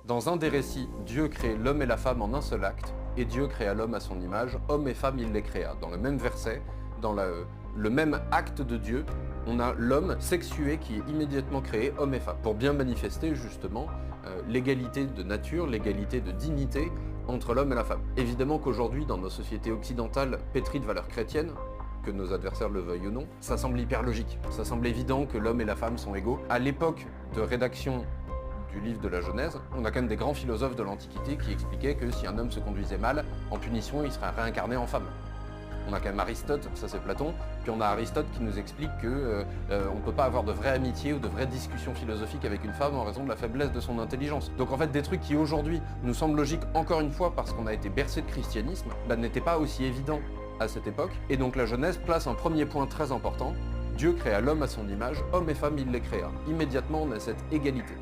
Dans un des récits, Dieu crée l'homme et la femme en un seul acte, et Dieu créa l'homme à son image, homme et femme il les créa. Dans le même verset, dans le même acte de Dieu, on a l'homme sexué qui est immédiatement créé, homme et femme, pour bien manifester justement l'égalité de nature, l'égalité de dignité entre l'homme et la femme. Évidemment qu'aujourd'hui, dans nos sociétés occidentales pétries de valeurs chrétiennes, que nos adversaires le veuillent ou non, ça semble hyper logique. Ça semble évident que l'homme et la femme sont égaux. À l'époque de rédaction du livre de la Genèse, on a quand même des grands philosophes de l'Antiquité qui expliquaient que si un homme se conduisait mal, en punition, il serait réincarné en femme. On a quand même Aristote, ça c'est Platon, puis on a Aristote qui nous explique que on ne peut pas avoir de vraie amitié ou de vraie discussion philosophique avec une femme en raison de la faiblesse de son intelligence. Donc en fait des trucs qui aujourd'hui nous semblent logiques encore une fois parce qu'on a été bercé de christianisme, n'étaient pas aussi évidents à cette époque. Et donc la Genèse place un premier point très important, Dieu créa l'homme à son image, homme et femme il les créa. Immédiatement on a cette égalité.